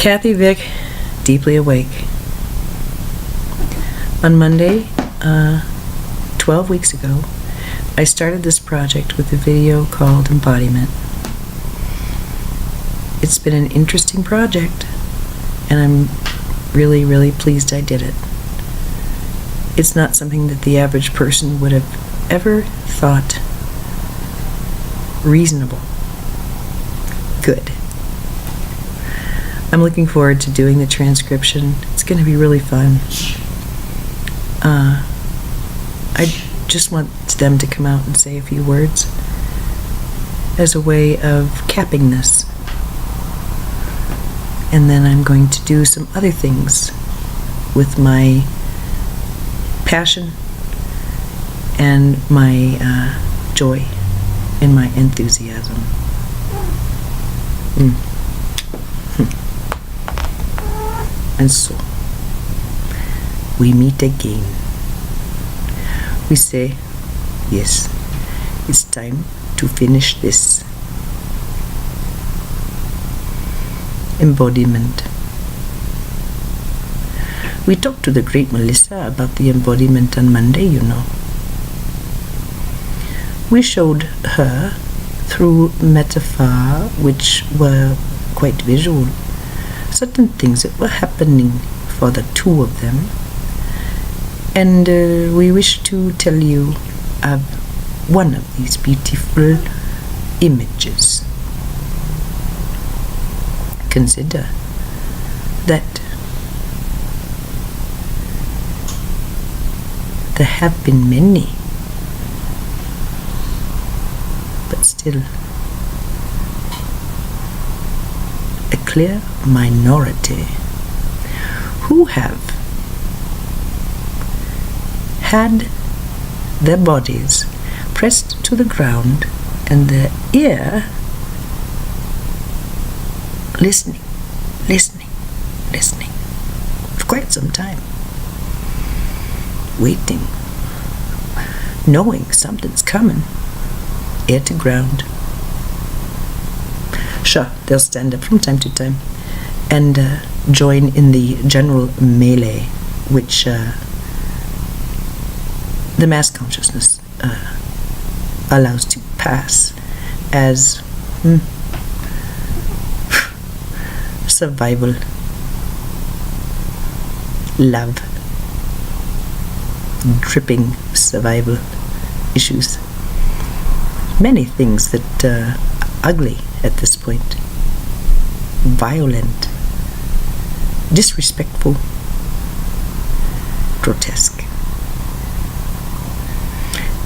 Kathy Vick, deeply awake. On Monday, 12 weeks ago, I started this project with a video called Embodiment. It's been an interesting project, and I'm really, really pleased I did it. It's not something that the average person would have ever thought reasonable. Good. I'm looking forward to doing the transcription. It's going to be really fun. I just want them to come out and say a few words as a way of capping this. And then I'm going to do some other things with my passion and my joy and my enthusiasm. And so, we meet again. We say, yes, it's time to finish this. Embodiment. We talked to the great Melissa about the embodiment on Monday, you know. We showed her through metaphor, which were quite visual, certain things that were happening for the two of them. And we wish to tell you of one of these beautiful images. Consider that there have been many, but still a clear minority who have had their bodies pressed to the ground and their ear listening for quite some time, waiting, knowing something's coming, ear to ground. Sure, they'll stand up from time to time and join in the general melee, which the mass consciousness allows to pass as survival, love, dripping survival issues. Many things that are ugly at this point, violent, disrespectful, grotesque.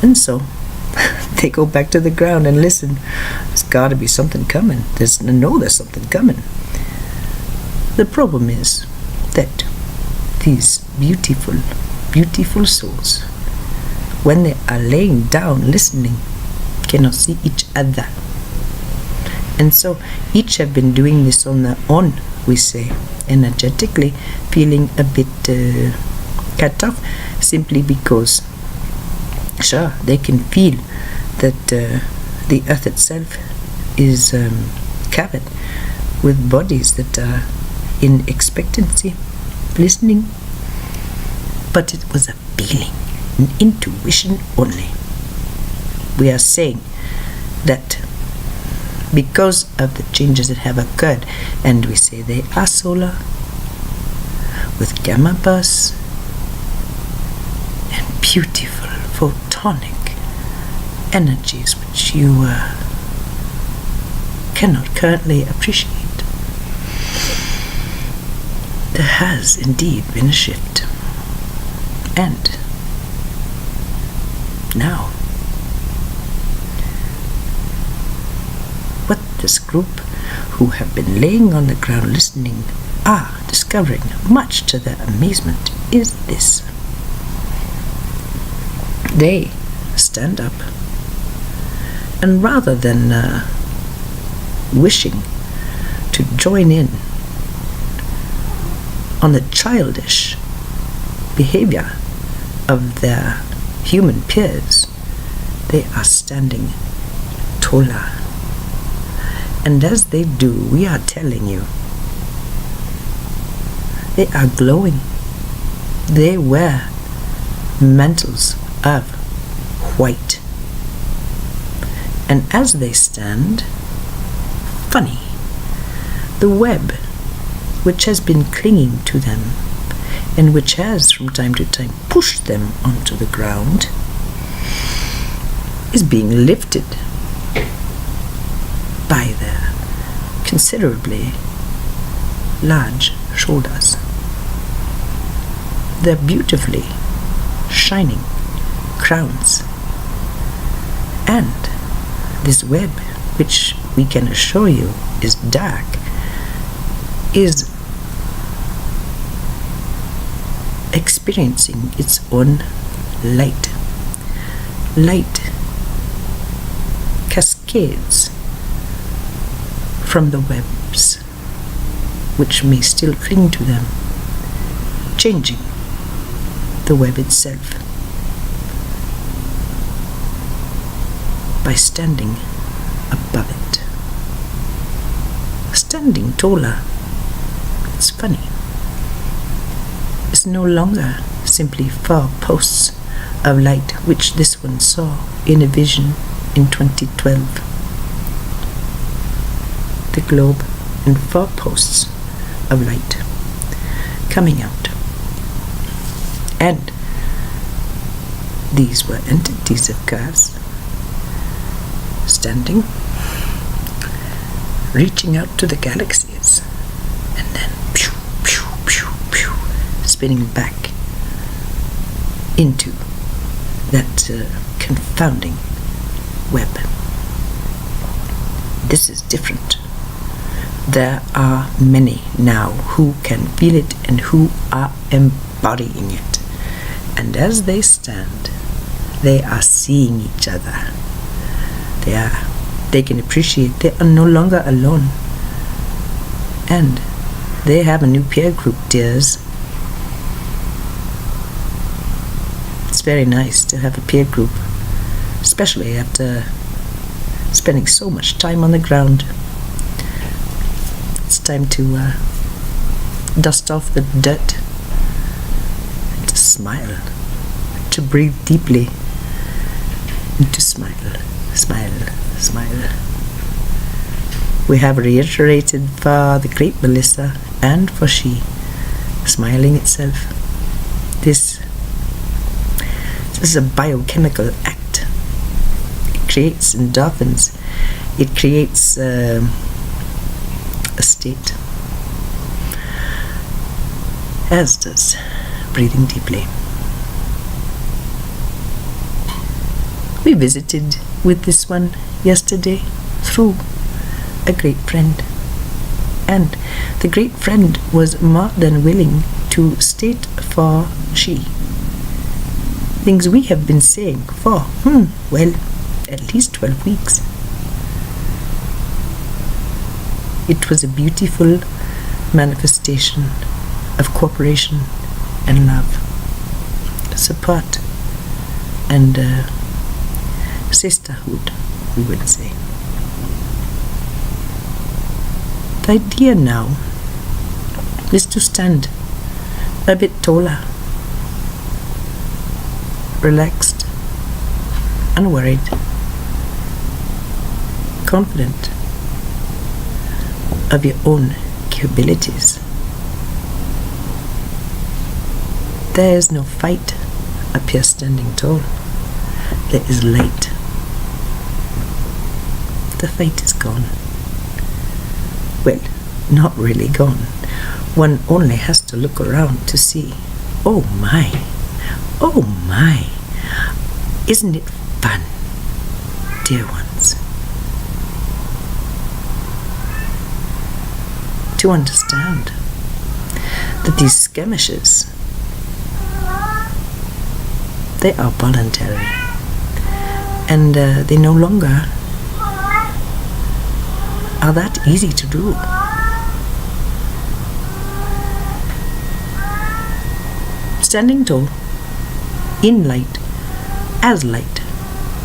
And so they go back to the ground and listen. There's got to be something coming. There's something coming. The problem is that these beautiful, beautiful souls, when they are laying down listening, cannot see each other. And so each have been doing this on their own, we say, energetically, feeling a bit cut off, simply because sure, they can feel that the earth itself is covered with bodies that are in expectancy, listening. But it was a feeling, an intuition only. We are saying that because of the changes that have occurred, and we say they are solar, with gamma bursts, and beautiful photonic energies which you cannot currently appreciate. There has indeed been a shift. And now, what this group who have been laying on the ground listening are discovering, much to their amazement, is this. They stand up, and rather than wishing to join in on the childish behavior of their human peers, they are standing taller. And as they do, we are telling you They are glowing. They wear mantles of white. And as they stand, funny, the web which has been clinging to them and which has from time to time pushed them onto the ground is being lifted by their considerably large shoulders. Their beautifully shining crowns. And this web, which we can assure you is dark, is experiencing its own light. Light cascades from the webs which may still cling to them, changing the web itself by standing above it. Standing taller, it's funny, it's no longer simply 4 posts of light which this one saw in a vision in 2012. The globe and 4 posts of light coming out. And these were entities of gas standing, reaching out to the galaxies, and then pew, pew, pew, pew, spinning back into that confounding web. This is different. There are many now who can feel it and who are embodying it. And as they stand, they are seeing each other. They can appreciate they are no longer alone. And they have a new peer group, dears. It's very nice to have a peer group, especially after spending so much time on the ground. It's time to dust off the dirt, and to smile, to breathe deeply, and to smile, smile, smile. We have reiterated for the great Melissa and for she, smiling itself. This is a biochemical act. It creates endorphins. It creates a state, as does breathing deeply. We visited with this one yesterday through a great friend, and the great friend was more than willing to state for she things we have been saying for at least 12 weeks. It was a beautiful manifestation of cooperation and love, support and sisterhood, we would say. The idea now is to stand a bit taller, relaxed, unworried, confident of your own capabilities. There is no fight up here standing tall. There is light. The fight is gone. Well, not really gone. One only has to look around to see. Oh my, isn't it fun, dear ones, to understand that these skirmishes, they are voluntary, and they no longer are that easy to do. Standing tall, in light, as light.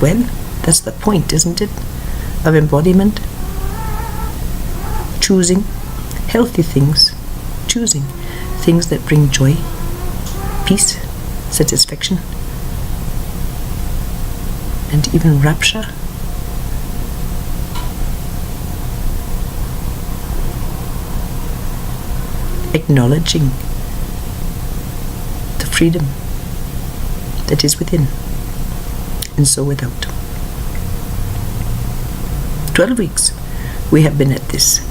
Well, that's the point, isn't it, of embodiment? Choosing healthy things, choosing things that bring joy, peace, satisfaction, and even rapture. Acknowledging the freedom that is within and so without. 12 weeks we have been at this,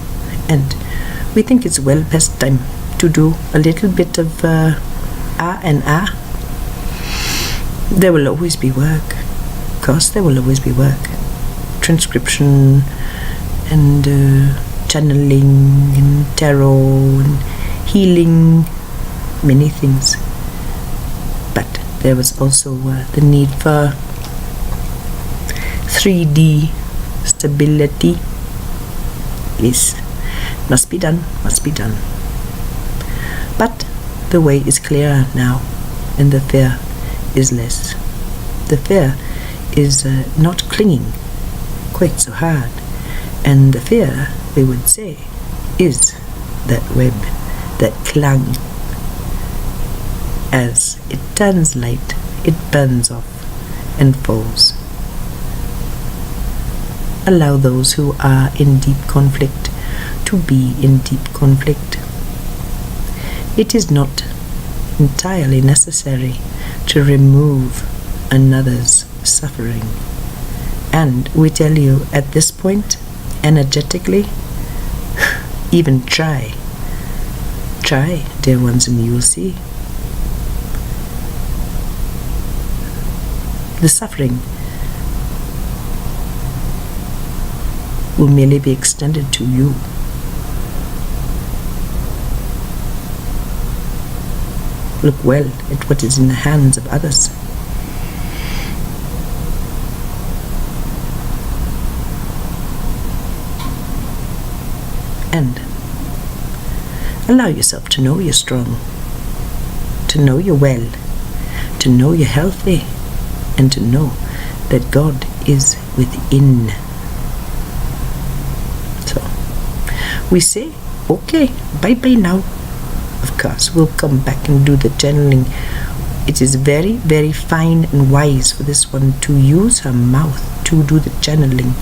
and we think it's well past time to do a little bit of There will always be work. Of course there will always be work. Transcription and channeling and tarot and healing, many things. But there was also the need for 3D stability. Yes, must be done. But the way is clearer now, and the fear is less. The fear is not clinging quite so hard, and the fear, we would say, is that web that clung. As it turns light, it burns off and falls. Allow those who are in deep conflict to be in deep conflict. It is not entirely necessary to remove another's suffering. And we tell you at this point, energetically, even try, dear ones, and you'll see. The suffering will merely be extended to you. Look well at what is in the hands of others. And allow yourself to know you're strong, to know you're well, to know you're healthy, and to know that God is within. So we say, okay, bye-bye now. Of course, we'll come back and do the channeling. It is very, very fine and wise for this one to use her mouth to do the channeling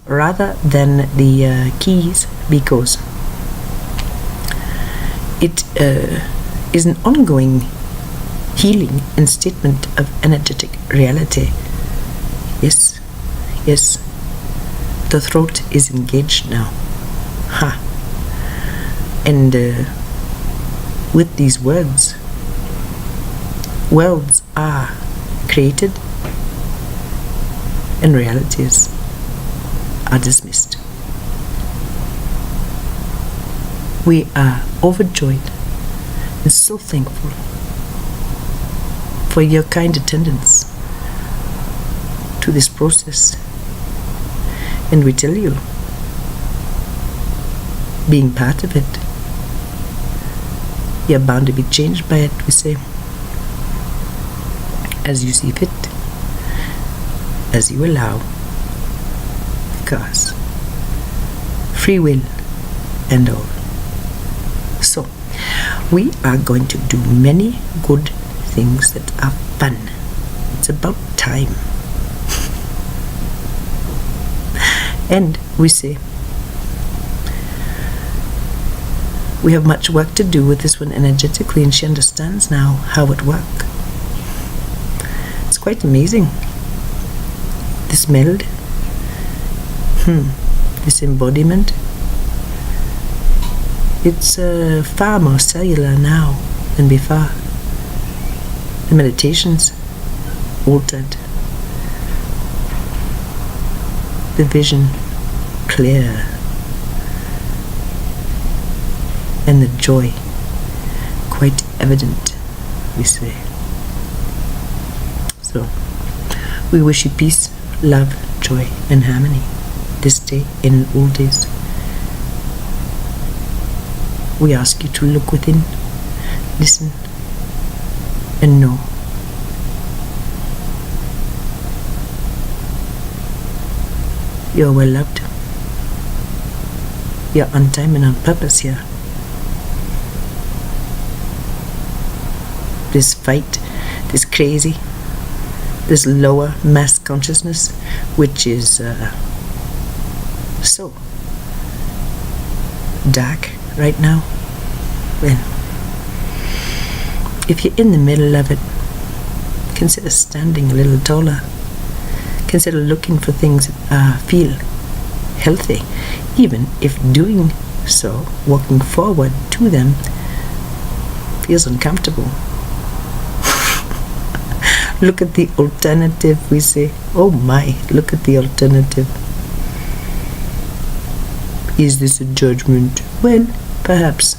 rather than the keys, because it is an ongoing healing and statement of energetic reality. Yes, the throat is engaged now. And with these words are created and realities are dismissed. We are overjoyed and so thankful for your kind attendance to this process. And we tell you, being part of it, you're bound to be changed by it, we say, as you see fit, as you allow. Of course, free will and all. So, we are going to do many good things that are fun. It's about time. And we say, we have much work to do with this one energetically, and she understands now how it works. It's quite amazing. This meld, this embodiment, it's far more cellular now than before. The meditations altered, the vision clear, and the joy quite evident, we say. So, we wish you peace, love, joy, and harmony this day and all days. We ask you to look within, listen, and know. You're well loved. You're on time and on purpose here. this fight, this crazy, this lower mass consciousness, which is so dark right now. Well, if you're in the middle of it, consider standing a little taller. Consider looking for things that feel healthy, even if doing so, walking forward to them, feels uncomfortable. Look at the alternative, we say. Oh my, look at the alternative. Is this a judgment? Well, perhaps.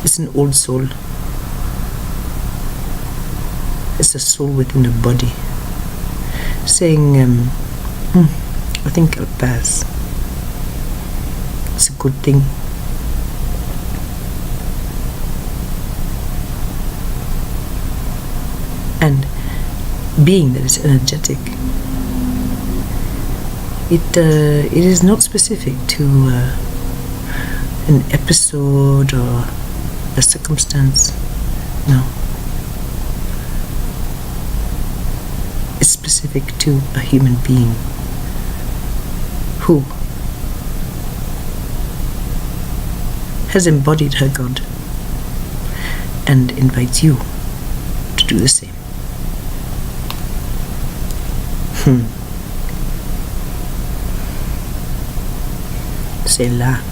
It's an old soul. It's a soul within a body saying, I think I'll pass. It's a good thing. And being that it's energetic, it is not specific to an episode or a circumstance. No. It's specific to a human being who has embodied her God and invites you to do the same. Selah.